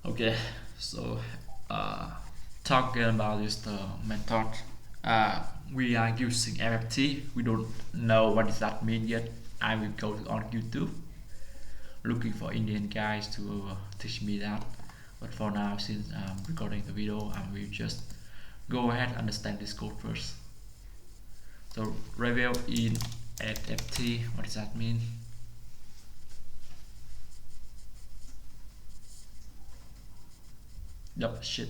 Okay, so talking about this method, uh, we are using FFT. We don't know what does that mean yet. I will go on YouTube looking for Indian guys to teach me that. But for now, since I'm recording the video, I will just go ahead and understand this code first. So review in FFT. What does that mean? Yup, shit.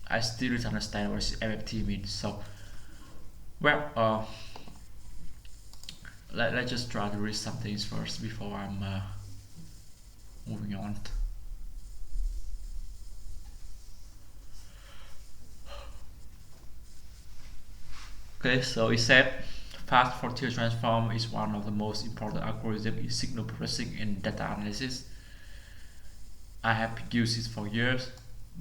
I still don't understand what FFT means. So, well, let's just try to read some things first before I'm moving on. Okay, so it said fast Fourier transform is one of the most important algorithms in signal processing and data analysis. I have used it for years,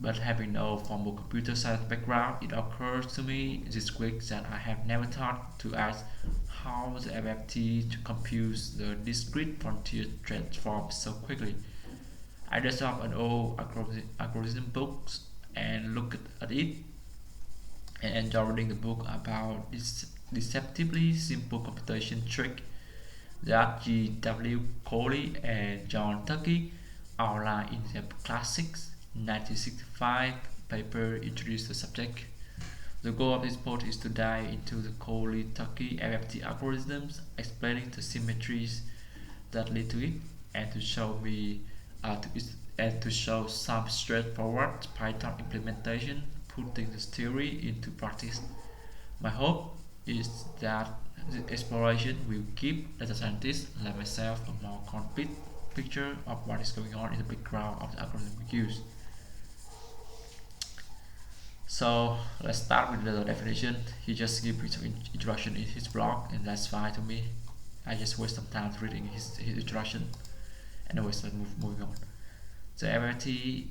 but having no formal computer science background, it occurs to me this week that I have never thought to ask how the FFT to compute the discrete frontier transform so quickly. I just have an old algorithm books and looked at it and enjoy reading the book about this deceptively simple computation trick that G.W. Coley and John Tukey outlined in their classics 1965 paper introduced the subject. The goal of this post is to dive into the Coley-Tukey FFT algorithms, explaining the symmetries that lead to it, and to show me and to show some straightforward Python implementation putting this theory into practice. My hope is that the exploration will give data scientists like myself a more complete picture of what is going on in the background of the algorithm we use. So let's start with the definition. He just gives his introduction in his blog, and that's fine to me. I just waste some time reading his introduction, and I will start moving on. The MIT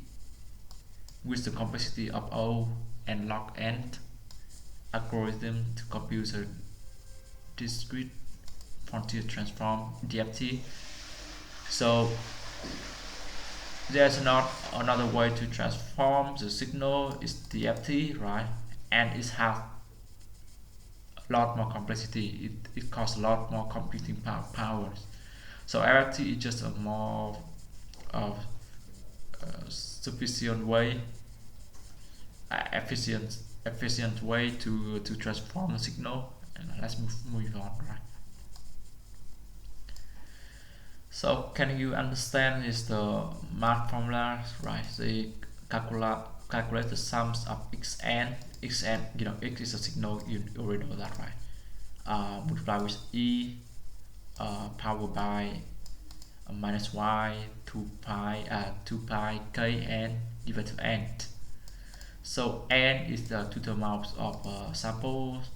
with the complexity of O and log n algorithm to compute a discrete frontier transform DFT. So there's not another way to transform the signal is DFT, right? And it has a lot more complexity. It costs a lot more computing powers. So FFT is just a more sufficient way, efficient way to transform the signal. And let's move on, right? So can you understand is the math formula, right? They calculate the sums of xn, x is a signal, you already know that, right? Multiply with e power by minus y 2 pi k n divided to n. So n is the total amount of samples.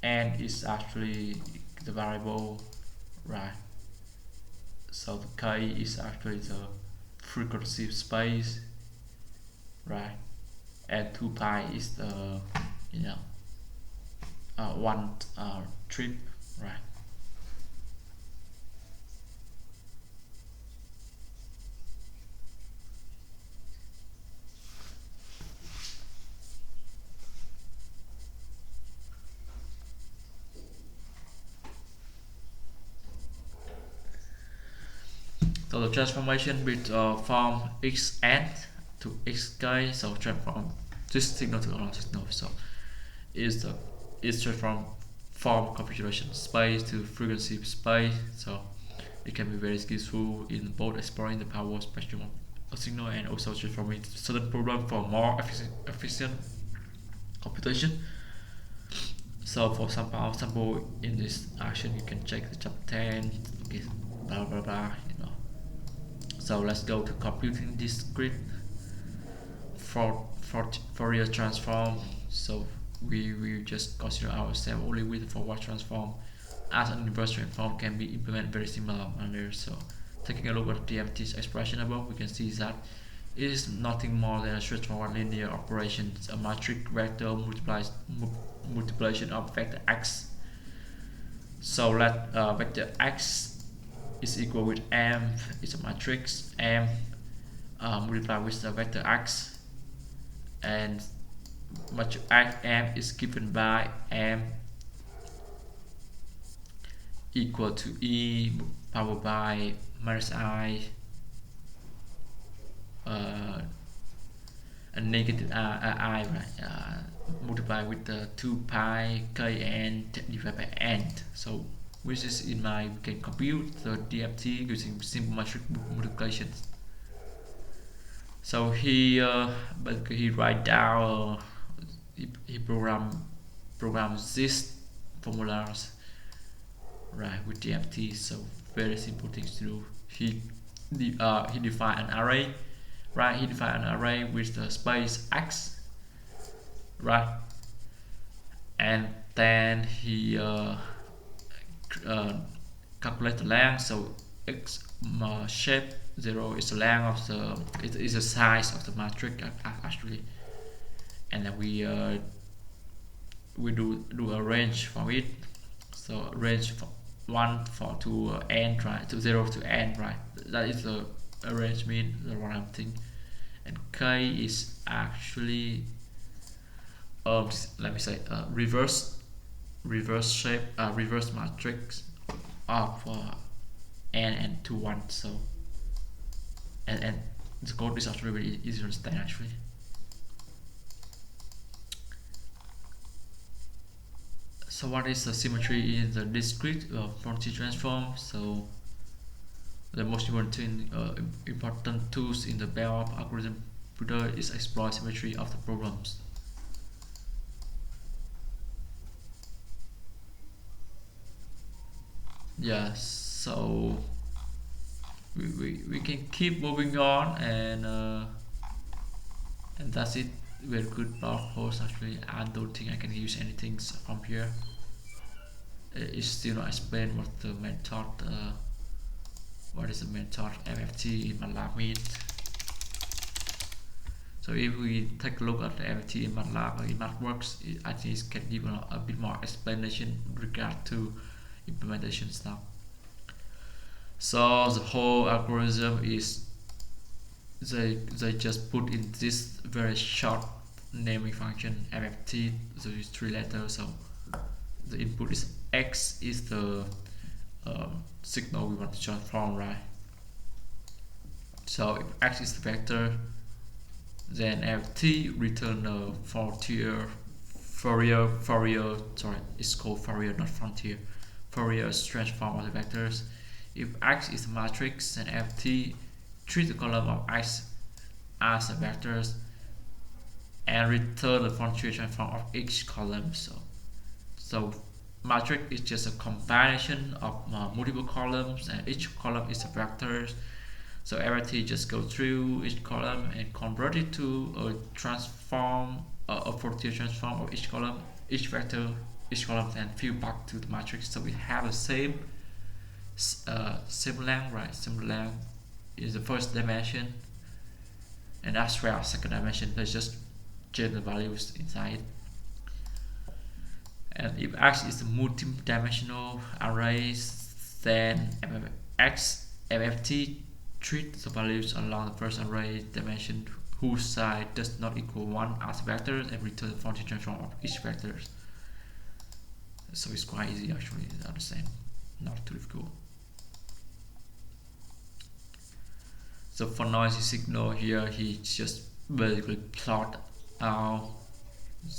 N is actually the variable, right? So the k is actually the frequency space, right? And 2 pi is the one trip, right? So the transformation with from xn to xk, so transform this signal to another signal. So is the is transform from configuration space to frequency space. So it can be very useful in both exploring the power spectrum of a signal and also transforming certain problem for more efficient computation. So for example, in this action you can check the chapter 10, okay, blah blah blah. So let's go to computing discrete Fourier transform. So we will just consider ourselves only with the forward transform, as an inverse transform can be implemented very similar manner. So taking a look at the DFT's expression above, we can see that it is nothing more than a straightforward linear operation. It's a matrix vector multiplication of vector x. So let vector x is equal with m, it's a matrix m multiply with the vector x, and much m is given by m equal to e powered by minus I a negative I, right, multiply with the 2 pi kn divided by n. So which is in my, we can compute the DFT using simple matrix multiplications. So he write down he programs this formulas, right, with DFT. So very simple things to do. He define an array, right? He define an array with the space x, right? And then he calculate the length. So x shape 0 is the length of the, it is the size of the matrix actually, and then we do a range for it. So range for 1 for to n, right, to 0 to n, right? That is the arrangement, the one thing. And k is actually let me say reverse shape, reverse matrix of n and to 1. So and the code is actually very easy to understand actually. So what is the symmetry in the discrete Fourier transform? So the most important tools in the Bell algorithm builder is exploit symmetry of the problems. Yeah, so we can keep moving on, and that's it. Very good blog post actually. I don't think I can use anything from here. It's still not explain what the method, what is the method FFT in MATLAB means. So if we take a look at the FFT in MATLAB or in MathWorks, I think it can give a bit more explanation with regard to implementation stuff. So the whole algorithm is they just put in this very short naming function FFT, so it's 3 letters. So the input is x, is the signal we want to transform, right? So if x is the vector, then FFT return the Fourier, sorry, it's called Fourier, not frontier. Fourier's transform of the vectors. If x is the matrix, then FFT treat the column of x as the vectors and return the Fourier transform of each column. So matrix is just a combination of multiple columns, and each column is a vector. So FFT just go through each column and convert it to a transform, a Fourier transform of each column, each vector, each column, and fill back to the matrix. So we have the same length, right? Same length is the first dimension, and as well second dimension. Let's just change the values inside it. And if x is a multi-dimensional array, then FFT treat the values along the first array dimension whose size does not equal 1 as vectors and return the Fourier transform of each vector. So it's quite easy actually to understand, not too difficult. So for noisy signal here, he just basically plot out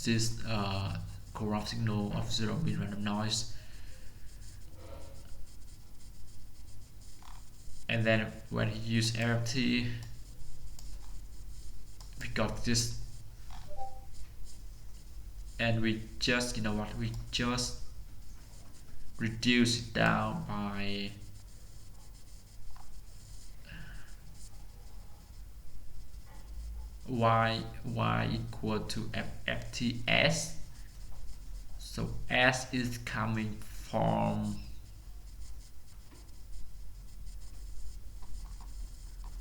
this corrupt signal of 0 mean random noise, and then when he used FFT, we got this, and we just, you know what, we just reduce it down by y equal to FFTS. So S is coming from,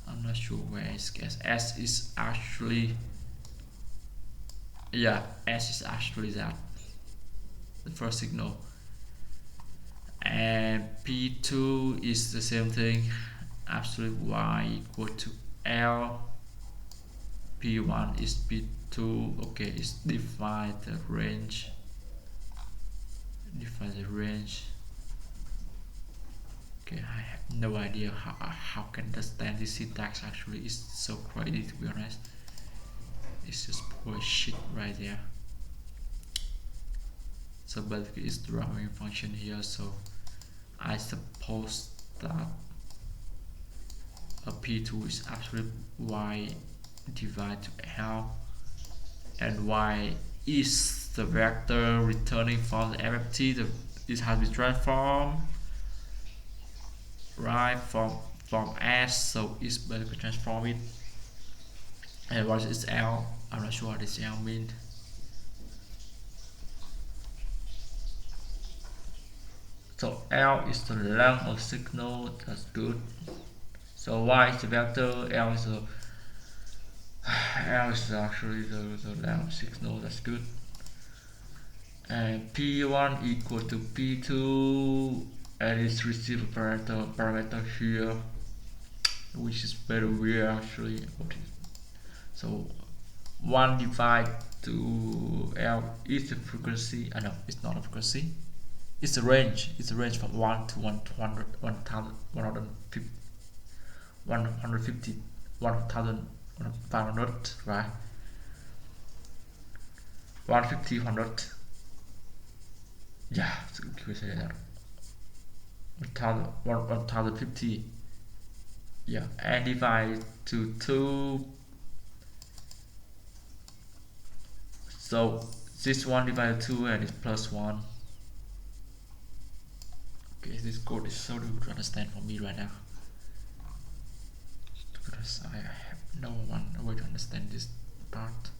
I'm not sure where it's S. S is actually, yeah, S is actually that, the first signal. And P2 is the same thing, absolute Y equal to L P1 is P2. Okay, it's define the range. Okay, I have no idea how can understand this syntax. Actually, it's so crazy, to be honest. It's just poor shit right there. So basically it's drawing function here, so I suppose that a P2 is actually y divided to L, and y is the vector returning from the FFT. It has been transformed right from S, so it's basically transform it. And what is L? I'm not sure what this L means. So L is the length of signal. That's good. So y is the vector, L is actually the length of signal. That's good. And P1 equal to P2, and it's received parameter here, which is very weird actually. So 1 divided to L is the frequency. I know it's not a frequency. It's a range. It's a range from 1 to 100, 150, 1,500, right? 150, 100. Yeah, so we say that. 1,050. Yeah, and divide to 2. So this one divided 2 and it's plus 1. Okay, this code is so difficult to understand for me right now, because I have no way to understand this part.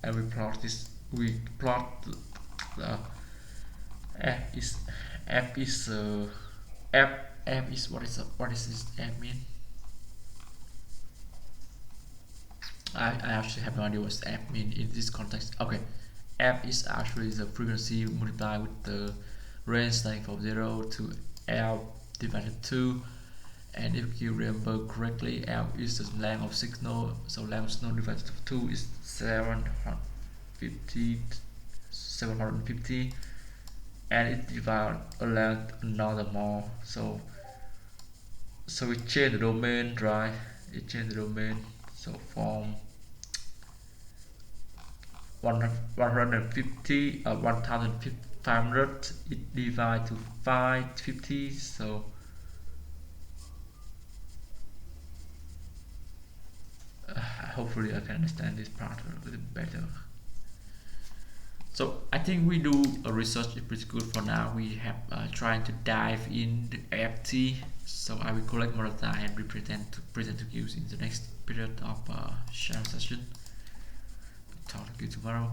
And we plot the f is what is this f mean? I actually have no idea what f mean in this context. Okay, f is actually the frequency multiplied with the range starting from 0 to L divided 2. And if you remember correctly, L is the length of signal, so length of signal divided to 2 is 750, and it divides a length another more. So we change the domain, right? It change the domain, so from 150 1,500 it divides to 550. So hopefully I can understand this part a little better. So I think we do a research is pretty good for now. We have trying to dive in the FFT. So I will collect more data and present to you in the next period of sharing session. Talk to you tomorrow.